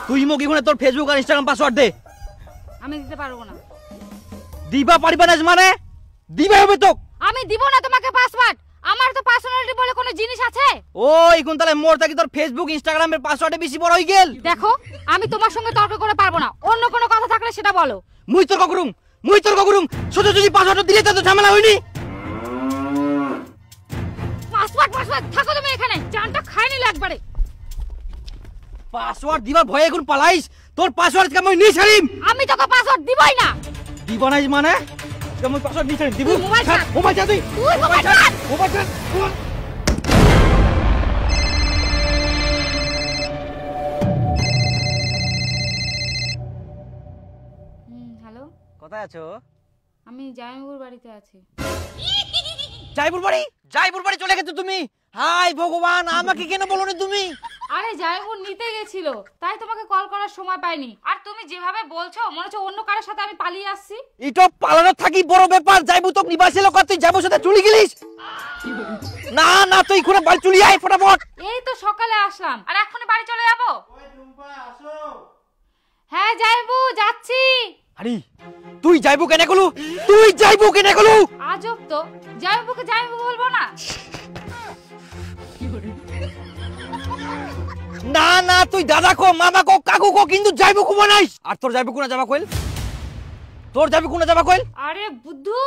তুই মোক ইগুনে তোর ফেসবুক আর ইনস্টাগ্রাম পাসওয়ার্ড দে। আমি দিতে পারবো না। দিবা পারিবা না মানে? দিবা হবে তো। আমি দিব না তোমাকে পাসওয়ার্ড। আমার তো পার্সোনালিটি বলে কোনো জিনিস আছে? ও এখন তাহলে মোর থাকি তোর ফেসবুক ইনস্টাগ্রামের পাসওয়ার্ডে বেশি বড় হই গেল। দেখো আমি তোমার সঙ্গে তর্ক করে পারবো না, অন্য কোনো কথা থাকলে সেটা বলো। মুই তর্ক করুম সোজা যদি পাসওয়ার্ড দিলে তো ঝামেলা হইনি। পাসওয়ার্ড থাকো তুমি এখানে, জানটা খাইনি একবারে। পাসওয়ার্ড দিবার ভয়ে এখন পালাইস? তোর পাসওয়ার্ড কে মই নি ছাড়িম। আমি তোকে পাসওয়ার্ড দিবই না। দিবা নাই মানে? মই পাসওয়ার্ড নি ছাড়িম। দিব মোবাইল ছাড় তুই। মোবাইল ছাড়। হ্যালো, কোথায় আছো? আমি জামাইবাবুর বাড়িতে আছি। জয়পুর বাড়ি চলে গেছো তুমি? হাই ভগবান, আমাকে কেন বলোনি তুমি? আরে জামাইবাবু নিতে গেছিল, তাই তোমাকে কল করার সময় পাইনি। আর তুমি যেভাবে বলছো মনে হচ্ছে অন্য কারোর সাথে আমি পালিয়ে আসছি। এটা পালানো থাকি বড় ব্যাপার। যাইবু তো নিবাসী লোক, তুই যাবো সাথে চলে গেলিস। না তুই ঘুরে বাড়ি চলে আয় ফটাফট। এই তো সকালে আসলাম আর এখনই বাড়ি চলে যাবো। হ্যাঁ জামাইবাবু যাচ্ছি। আরে তুই যাইবো কেন কলু? আজব তো, জামাইবাবুকে জামাইবাবু বলবো না? না তুই দাদা কো, মামা কো, কাকু কো, কিন্তু যাইবো কো বানাইস। আর তোর যাইবো কোনা যাবা কইল? আরে বুদ্ধু,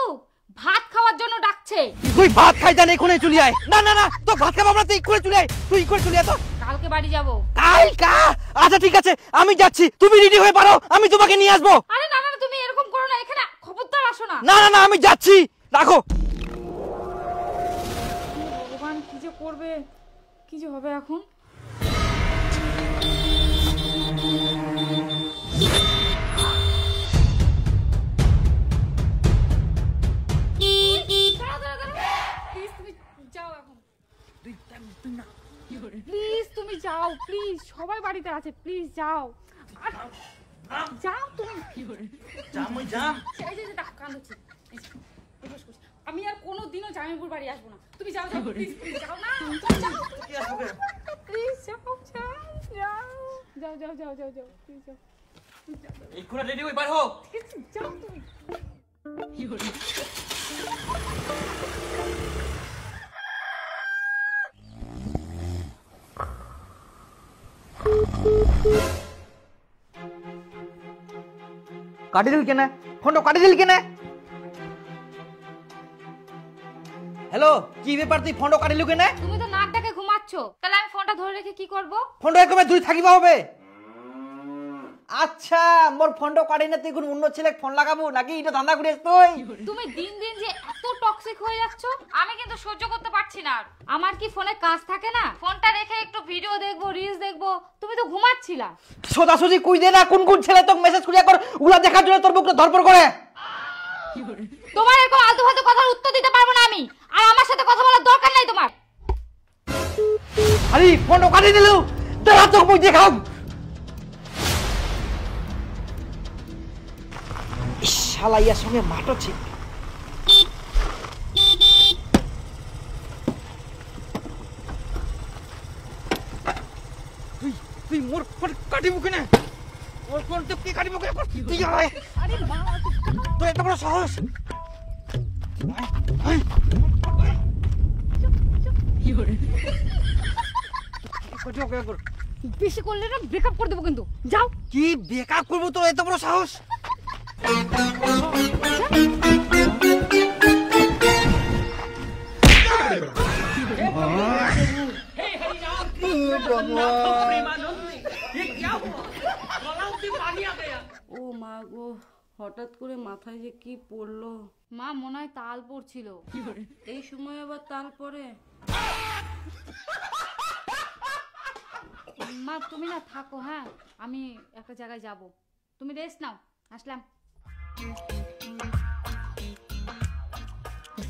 ভাত খাওয়ার জন্য ডাকছে। তুই ভাত খাইতা নেই, কোনে চলে আয়। না তো ভাত খাবো না, তুই করে চলে আয়। তো কালকে বাড়ি যাবো। কালকা? আচ্ছা ঠিক আছে, আমি যাচ্ছি, তুমি রেডি হয়ে পারো, আমি তোমাকে নিয়ে আসবো। আরে না তুমি এরকম করো না, এখানে খবরদার আসো না। না আমি যাচ্ছি, রাখো। ভগবান কি যে করবে, কি যে হবে এখন। প্লিজ তুমি যাও, প্লিজ সবাই বাড়িতে আছে, প্লিজ যাও। যাও তুমি। আমি আর কোনোদিনও জামাইবাবুর বাড়ি আসবো না। তুমি যাও প্লিজ, যাও না, প্লিজ যাও প্লিজ যাও। এক্ষুনি রেডি হই, বাইরে হও। যাও তুমি। কাটি দিল কেনে? ফোনটা কাটি দিল কেনে? হ্যালো, কি ব্যাপার, তুই ফোনটা কাটিলু কেনে? তুমি তো নাক ডাকে ঘুমাচ্ছ, তাহলে আমি ফোনটা ধরে রেখে কি করব? ফোনটা একদম দূরে থাকিবা হবে। আচ্ছা, মোর ফোনটা কাটি না, তুই কোন অন্য ছেলে ফোন লাগাবো নাকি? এটা ধান্দা করিস তুই? তুমি দিন দিন যে এত টক্সিক হয়ে যাচ্ছ, আমি কিন্তু সহ্য করতে পারছি না। আমার কি ফোনে কাজ থাকে না? ফোনটা রেখে একটু ভিডিও দেখবো, রিলস দেখবো, তুমি তো ঘুমাচ্ছিলা। সোজাসুজি কই দে না, কোন ছেলে তোকে মেসেজ করিয়া কর, উলা দেখার জন্য তোর বুকটা ধরপড় করে। তোমার এরকম আলতু ফালতু কথার উত্তর দিতে পারবো না আমি, আর আমার সাথে কথা বলার দরকার নাই তোমার। আরে ফোনটা কাটি দিলু, দাঁড়া তোকে মুই দেখাও। শালা ইয়ার সঙ্গে মাটছে। তুই মোর ফোন কাটিবো কেন? মোর ফোন তো কি কাটিবো কেন? তুই আয়। আরে মা, তুই এত বড় সাহস? বেশি করলে না ব্রেকআপ করে দেবো কিন্তু। যাও। কি ব্রেকআপ করবো? তোর এত বড় সাহস? ও মা গো, হঠাৎ করে মাথায় যে কি পড়লো। মা মনে হয় তাল পড়ছিল। এই সময় আবার তাল পড়ে? মা তুমি না থাকো, হ্যাঁ আমি একটা জায়গায় যাব, তুমি রেস্ট নাও, আসলাম।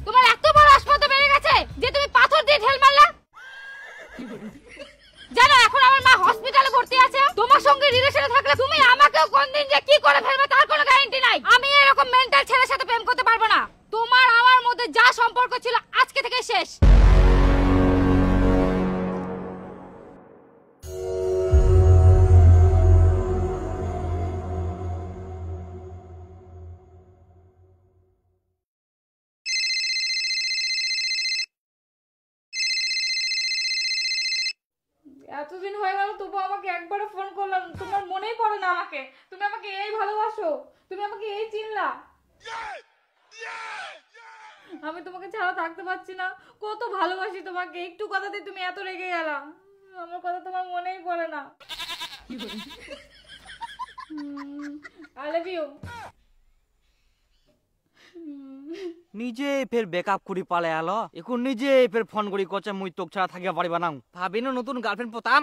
তোমার এত বড় আসপদ বেড়ে গেছে যে তুমি পাথর দিয়ে ঢেল মারলা। জানো এখন আমার মা হসপিটালে ভর্তি আছে। তোমার সঙ্গে রিলেশনে থাকলে তুমি আমাকেও কোন দিন যে কি করে ফেলবে তার কোনো গ্যারান্টি নাই। আমি এরকম মেন্টাল ছেলের সাথে প্রেম করতে পারবো না। তোমার আমার মধ্যে যা সম্পর্ক ছিল আজকে থেকে শেষ। এতদিন হয়ে গেল তবু আমাকে একবারও ফোন করলাম, তোমার মনেই পড়ে না আমাকে। তুমি আমাকে এই ভালোবাসো, তুমি আমাকে এই চিনলা। আমি তোমাকে ছাড়া থাকতে পারছি না, কত ভালোবাসি তোমাকে। একটু কথাতে তুমি এত রেগে গেলা, আমার কথা তোমার মনেই পড়ে না। I love you. নিজে ফের বেকআপ করি পালে আলো, এখন নিজে ফের ফোন করি কচে মুই তোক ছাড়া থাকিবা পারিবা না। ভাবি না নতুন গার্লফ্রেন্ড পতাম।